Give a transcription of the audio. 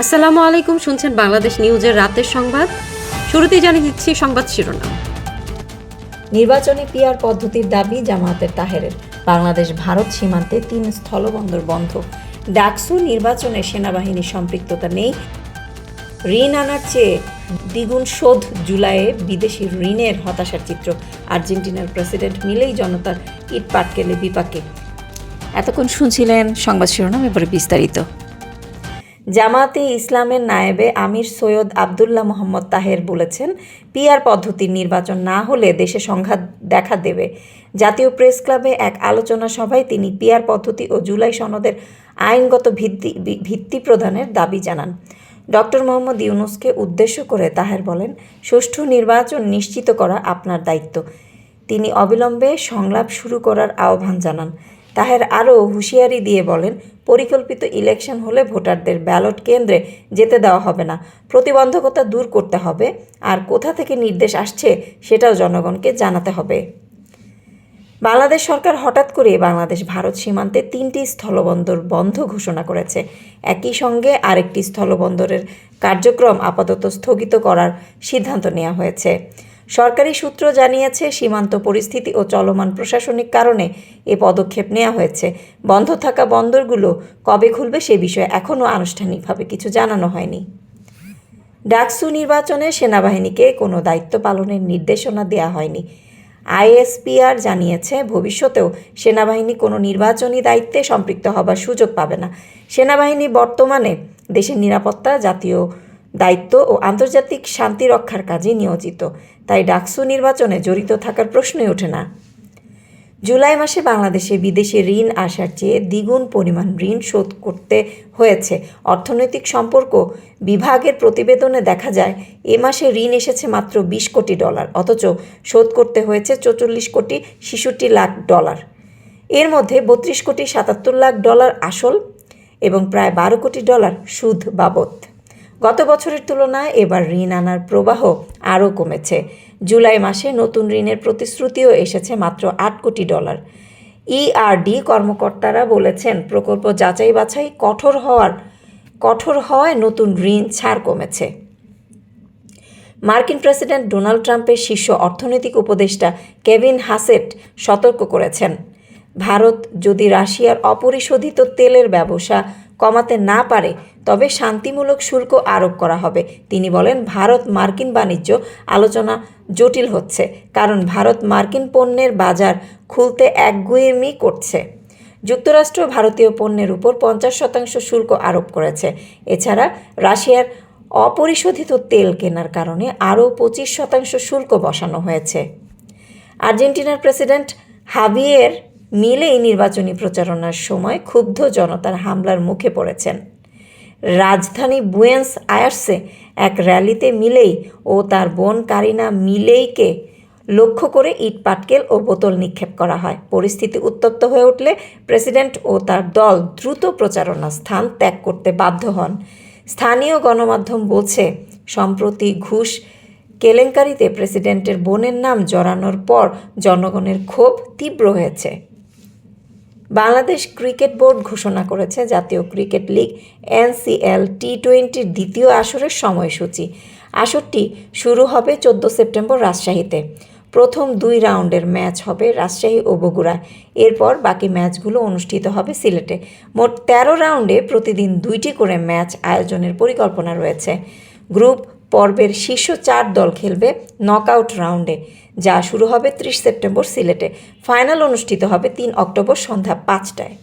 আসসালামু আলাইকুম, শুনছেন বাংলাদেশ নিউজের রাতের সংবাদ। শুরুতেই জানিয়ে দিচ্ছি সংবাদ শিরোনাম। নির্বাচনী পিআর পদ্ধতির দাবি জামায়াতের তাহেরের। বাংলাদেশ ভারত সীমান্তে 3 স্থলবন্দর বন্ধ। ডাকসু নির্বাচনে সেনাবাহিনীর সম্পৃক্ততা নেই। ঋণ আনার চেয়ে দ্বিগুণ শোধ। জুলাইয়ে বিদেশি ঋণের হতাশার চিত্র। আর্জেন্টিনার প্রেসিডেন্ট মিলেই জনতার ইট পাটকেলে বিপাকে। এতক্ষণ শুনছিলেন সংবাদ শিরোনাম, এবারে বিস্তারিত। জামায়াতে ইসলামের নায়েবে আমির সৈয়দ আবদুল্লাহ মোহাম্মদ তাহের বলেছেন, পিআর পদ্ধতির নির্বাচন না হলে দেশে সংঘাত দেখা দেবে। জাতীয় প্রেস ক্লাবে এক আলোচনা সভায় তিনি পিআর পদ্ধতি ও জুলাই সনদের আইনগত ভিত্তি প্রদানের দাবি জানান। ডক্টর মোহাম্মদ ইউনূসকে উদ্দেশ্য করে তাহের বলেন, সুষ্ঠু নির্বাচন নিশ্চিত করা আপনার দায়িত্ব। তিনি অবিলম্বে সংলাপ শুরু করার আহ্বান জানান। তাহের আরও হুঁশিয়ারি দিয়ে বলেন, পরিকল্পিত ইলেকশন হলে ভোটারদের ব্যালট কেন্দ্রে যেতে দেওয়া হবে না। প্রতিবন্ধকতা দূর করতে হবে, আর কোথা থেকে নির্দেশ আসছে সেটাও জনগণকে জানাতে হবে। বাংলাদেশ সরকার হঠাৎ করে বাংলাদেশ ভারত সীমান্তে 3টি স্থলবন্দর বন্ধ ঘোষণা করেছে। একই সঙ্গে আরেকটি স্থলবন্দরের কার্যক্রম আপাতত স্থগিত করার সিদ্ধান্ত নেওয়া হয়েছে। সরকারি সূত্র জানিয়েছে, সীমান্ত পরিস্থিতি ও চলমান প্রশাসনিক কারণে এ পদক্ষেপ নেওয়া হয়েছে। বন্ধ থাকা বন্দরগুলো কবে খুলবে সে বিষয়ে এখনও আনুষ্ঠানিকভাবে কিছু জানানো হয়নি। ডাকসু নির্বাচনে সেনাবাহিনীকে কোনো দায়িত্ব পালনের নির্দেশনা দেওয়া হয়নি। আইএসপিআর জানিয়েছে, ভবিষ্যতেও সেনাবাহিনী কোনো নির্বাচনী দায়িত্বে সম্পৃক্ত হবার সুযোগ পাবে না। সেনাবাহিনী বর্তমানে দেশের নিরাপত্তা, জাতীয় দায়িত্ব ও আন্তর্জাতিক শান্তি রক্ষার কাজে নিয়োজিত। তাই ডাকসু নির্বাচনে জড়িত থাকার প্রশ্নই ওঠে না। জুলাই মাসে বাংলাদেশে বিদেশি ঋণ আসার চেয়ে দ্বিগুণ পরিমাণ ঋণ শোধ করতে হয়েছে। অর্থনৈতিক সম্পর্ক বিভাগের প্রতিবেদনে দেখা যায়, এ মাসে ঋণ এসেছে মাত্র $20 কোটি, অথচ শোধ করতে হয়েছে $44 কোটি 66 লাখ। এর মধ্যে $32 কোটি 77 লাখ আসল এবং প্রায় $12 কোটি সুদ বাবদ। গত বছরের তুলনায় এবার ঋণ আনার প্রবাহ আরও কমেছে। জুলাই মাসে নতুন ঋণের প্রতিশ্রুতিও এসেছে মাত্র $8 কোটি। ইআরডি কর্মকর্তারা বলেছেন, প্রকল্প যাচাই বাছাই কঠোর হওয়ায় নতুন ঋণ ছাড় কমেছে। মার্কিন প্রেসিডেন্ট ডোনাল্ড ট্রাম্পের শীর্ষ অর্থনৈতিক উপদেষ্টা কেভিন হাসেট সতর্ক করেছেন, ভারত যদি রাশিয়ার অপরিশোধিত তেলের ব্যবসা কমাতে না পারে তবে শান্তিমূলক শুল্ক আরোপ করা হবে। তিনি বলেন, ভারত মার্কিন বাণিজ্য আলোচনা জটিল হচ্ছে, কারণ ভারত মার্কিন পণ্যের বাজার খুলতে একগুঁয়েমি করছে। যুক্তরাষ্ট্র ভারতীয় পণ্যের উপর 50% শুল্ক আরোপ করেছে। এছাড়া রাশিয়ার অপরিশোধিত তেল কেনার কারণে আরও 25% শুল্ক বসানো হয়েছে। আর্জেন্টিনার প্রেসিডেন্ট হাভিয়ের মিলেই নির্বাচনী প্রচারণার সময় ক্ষুব্ধ জনতার হামলার মুখে পড়েছেন। রাজধানী বুয়েন্স আয়ার্সে এক র্যালিতে মিলেই ও তার বোন কারিনা মিলেইকে লক্ষ্য করে ইট পাটকেল ও বোতল নিক্ষেপ করা হয়। পরিস্থিতি উত্তপ্ত হয়ে উঠলে প্রেসিডেন্ট ও তার দল দ্রুত প্রচারণা স্থান ত্যাগ করতে বাধ্য হন। স্থানীয় গণমাধ্যম বলছে, সম্প্রতি ঘুষ কেলেঙ্কারিতে প্রেসিডেন্টের বোনের নাম জড়ানোর পর জনগণের ক্ষোভ তীব্র হয়েছে। বাংলাদেশ ক্রিকেট বোর্ড ঘোষণা করেছে, জাতীয় ক্রিকেট লিগ NCL T20 দ্বিতীয় আসরের সময়সূচি। আসরটি শুরু হবে 14 সেপ্টেম্বর রাজশাহীতে। প্রথম 2 রাউন্ডের ম্যাচ হবে রাজশাহী ও বগুড়ায়। এরপর বাকি ম্যাচগুলো অনুষ্ঠিত হবে সিলেটে। মোট 13 রাউন্ডে প্রতিদিন 2টি করে ম্যাচ আয়োজনের পরিকল্পনা রয়েছে। গ্রুপ পর্বের শীর্ষ 4 দল খেলবে নকআউট রাউন্ডে, যা শুরু হবে 30 সেপ্টেম্বর সিলেটে। ফাইনাল অনুষ্ঠিত হবে 3 অক্টোবর সন্ধ্যা 5টায়।